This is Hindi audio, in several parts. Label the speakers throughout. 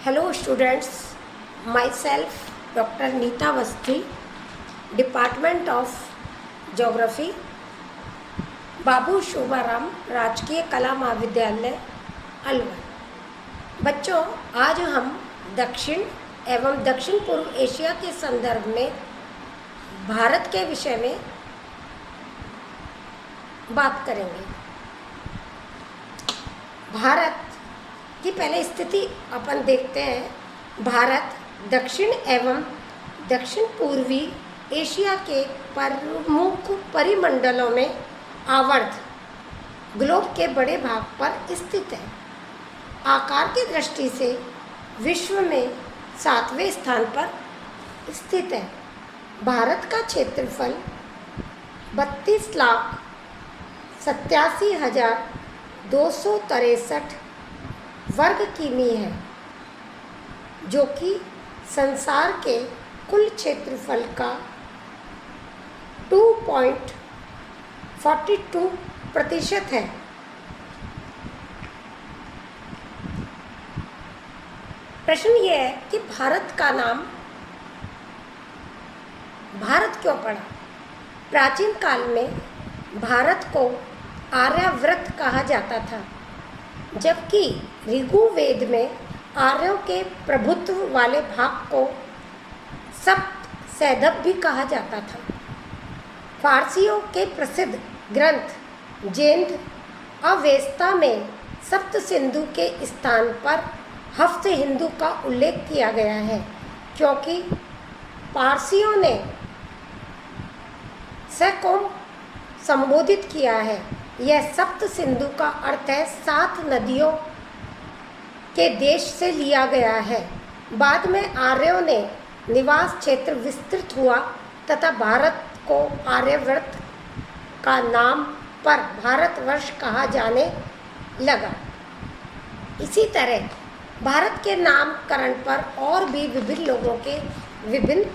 Speaker 1: Hello students, myself Dr. Neeta Awasthi, Department of Geography, बाबू शोभाराम राजकीय कला महाविद्यालय अलवर। बच्चों, आज हम दक्षिण एवं दक्षिण पूर्व एशिया के संदर्भ में भारत के विषय में बात करेंगे। भारत की पहले स्थिति अपन देखते हैं। भारत दक्षिण एवं दक्षिण पूर्वी एशिया के प्रमुख परिमंडलों में आवर्त ग्लोब के बड़े भाग पर स्थित है। आकार की दृष्टि से विश्व में 7वें स्थान पर स्थित है। भारत का क्षेत्रफल 32,87,263 वर्ग किमी है, जो कि संसार के कुल क्षेत्रफल का 2.42% है। प्रश्न यह है कि भारत का नाम भारत क्यों पड़ा? प्राचीन काल में भारत को आर्यावर्त कहा जाता था, जबकि ऋग्वेद में आर्यों के प्रभुत्व वाले भाग को सप्त सैधव भी कहा जाता था। फारसियों के प्रसिद्ध ग्रंथ जेंद अवेस्ता में सप्त सिंधु के स्थान पर हफ्त हिंदू का उल्लेख किया गया है, क्योंकि पारसियों ने सैकोम संबोधित किया है। यह सप्त सिंधु का अर्थ है 7 नदियों के देश से लिया गया है। बाद में आर्यों ने निवास क्षेत्र विस्तृत हुआ तथा भारत को आर्यवर्त का नाम पर भारतवर्ष कहा जाने लगा। इसी तरह भारत के नामकरण पर और भी विभिन्न लोगों के विभिन्न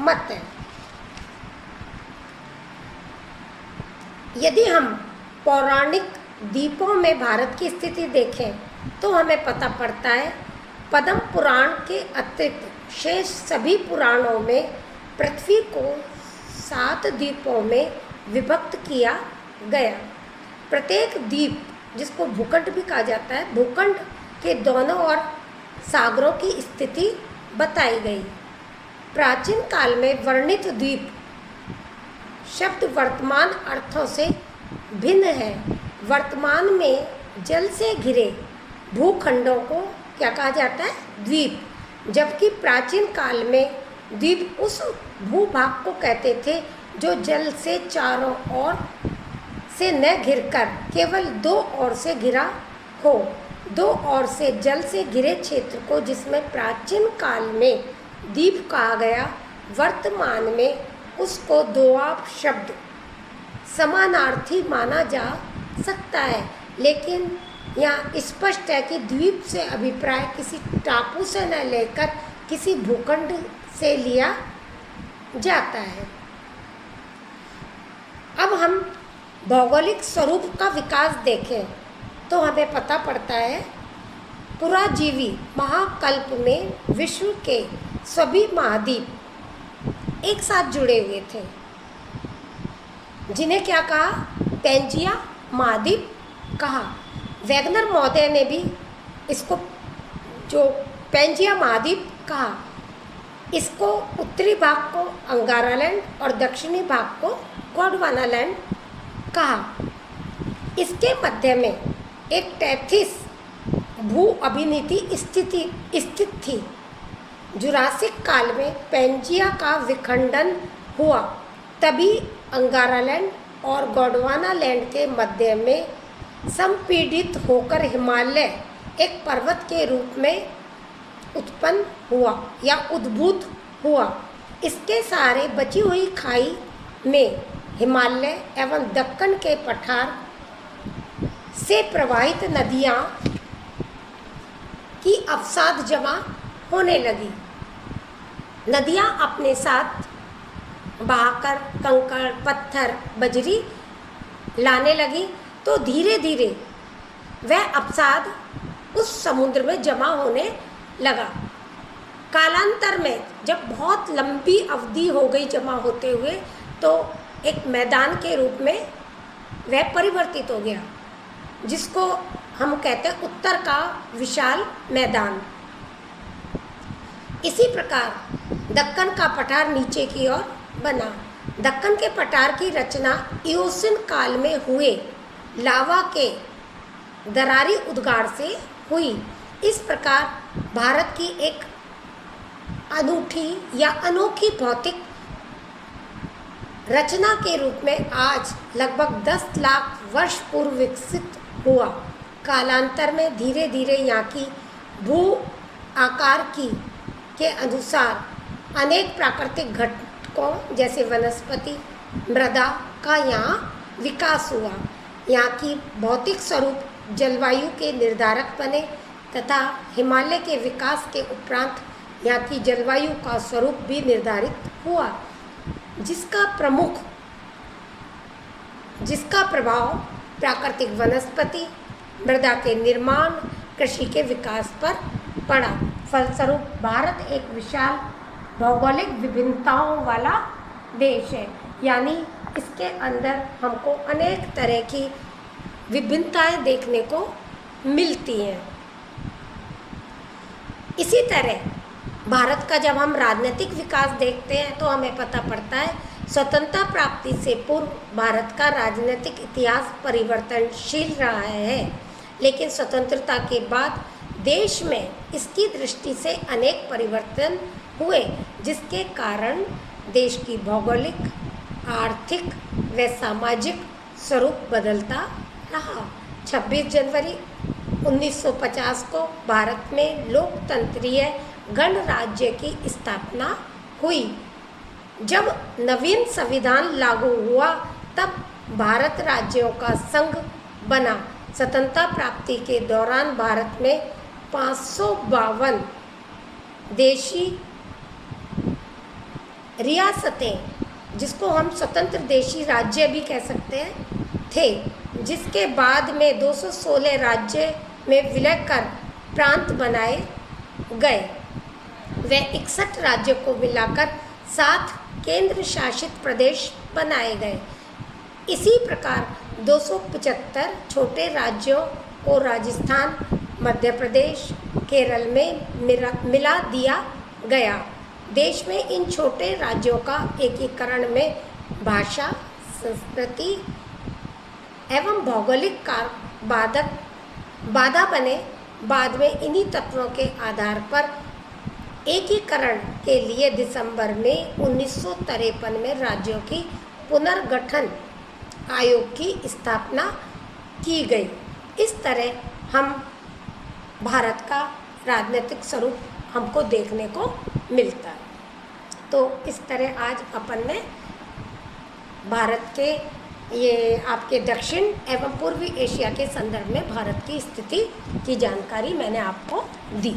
Speaker 1: मत हैं। यदि हम पौराणिक द्वीपों में भारत की स्थिति देखें तो हमें पता पड़ता है पद्म पुराण के अतिरिक्त शेष सभी पुराणों में पृथ्वी को 7 द्वीपों में विभक्त किया गया। प्रत्येक द्वीप, जिसको भूखंड भी कहा जाता है, भूखंड के दोनों ओर सागरों की स्थिति बताई गई। प्राचीन काल में वर्णित द्वीप शब्द वर्तमान अर्थों से भिन्न है। वर्तमान में जल से घिरे भूखंडों को क्या कहा जाता है? द्वीप। जबकि प्राचीन काल में द्वीप उस भूभाग को कहते थे जो जल से चारों ओर से न घिरकर केवल 2 ओर से घिरा हो। 2 ओर से जल से घिरे क्षेत्र को, जिसमें प्राचीन काल में द्वीप कहा गया, वर्तमान में उसको दोआब शब्द समानार्थी माना जा सकता है। लेकिन यहाँ स्पष्ट है कि द्वीप से अभिप्राय किसी टापू से न लेकर किसी भूखंड से लिया जाता है। अब हम भौगोलिक स्वरूप का विकास देखें तो हमें पता पड़ता है पुराजीवी महाकल्प में विश्व के सभी महाद्वीप एक साथ जुड़े हुए थे, जिन्हें क्या कहा? पैंजिया महाद्वीप कहा। वैगनर महोदय ने भी इसको जो पैंजिया महाद्वीप कहा, इसको उत्तरी भाग को अंगारालैंड और दक्षिणी भाग को गोंडवानालैंड कहा। इसके मध्य में एक टैथिस भू अभिनीति स्थित थी। जुरासिक काल में पैंजिया का विखंडन हुआ, तभी अंगारालैंड और गोंडवानालैंड के मध्य में संपीड़ित होकर हिमालय एक पर्वत के रूप में उत्पन्न हुआ या उद्भूत हुआ। इसके सहारे बची हुई खाई में हिमालय एवं दक्कन के पठार से प्रवाहित नदियाँ की अवसाद जमा होने लगी। नदियाँ अपने साथ बहाकर कंकड़, पत्थर, बजरी लाने लगी, तो धीरे धीरे वह अवसाद उस समुद्र में जमा होने लगा। कालांतर में जब बहुत लंबी अवधि हो गई जमा होते हुए, तो एक मैदान के रूप में वह परिवर्तित हो गया, जिसको हम कहते हैं उत्तर का विशाल मैदान। इसी प्रकार दक्कन का पठार नीचे की ओर बना। दक्कन के पठार की रचना इयोसिन काल में हुए लावा के दरारी उद्गार से हुई। इस प्रकार भारत की एक अनूठी या अनोखी भौतिक रचना के रूप में आज लगभग 10 लाख वर्ष पूर्व विकसित हुआ। कालांतर में धीरे धीरे यहाँ की भू आकार के अनुसार अनेक प्राकृतिक घटकों जैसे वनस्पति, मृदा का यहाँ विकास हुआ। यहाँ की भौतिक स्वरूप जलवायु के निर्धारक बने तथा हिमालय के विकास के उपरांत यहाँ की जलवायु का स्वरूप भी निर्धारित हुआ, जिसका प्रभाव प्राकृतिक वनस्पति, मृदा के निर्माण, कृषि के विकास पर पड़ा। फलस्वरूप भारत एक विशाल भौगोलिक विभिन्नताओं वाला देश है, यानी इसके अंदर हमको अनेक तरह की विभिन्नताएं देखने को मिलती हैं। इसी तरह भारत का जब हम राजनीतिक विकास देखते हैं तो हमें पता पड़ता है स्वतंत्रता प्राप्ति से पूर्व भारत का राजनीतिक इतिहास परिवर्तनशील रहा है, लेकिन स्वतंत्रता के बाद देश में इसकी दृष्टि से अनेक परिवर्तन हुए, जिसके कारण देश की भौगोलिक, आर्थिक व सामाजिक स्वरूप बदलता रहा। 26 जनवरी 1950 को भारत में लोकतंत्रीय गणराज्य की स्थापना हुई। जब नवीन संविधान लागू हुआ तब भारत राज्यों का संघ बना। स्वतंत्रता प्राप्ति के दौरान भारत में 552 देशी रियासतें, जिसको हम स्वतंत्र देशी राज्य भी कह सकते हैं, थे, जिसके बाद में 216 राज्य में विलय कर प्रांत बनाए गए। वे 61 राज्यों को मिलाकर 7 केंद्र शासित प्रदेश बनाए गए। इसी प्रकार 275 छोटे राज्यों को राजस्थान, मध्य प्रदेश, केरल में मिला दिया गया। देश में इन छोटे राज्यों का एकीकरण में भाषा, संस्कृति एवं भौगोलिक बाधा बने। बाद में इन्हीं तत्वों के आधार पर एकीकरण के लिए दिसंबर में 1953 में राज्यों की पुनर्गठन आयोग की स्थापना की गई। इस तरह हम भारत का राजनीतिक स्वरूप हमको देखने को मिलता है। तो इस तरह आज अपन ने भारत के ये आपके दक्षिण एवं पूर्वी एशिया के संदर्भ में भारत की स्थिति की जानकारी मैंने आपको दी।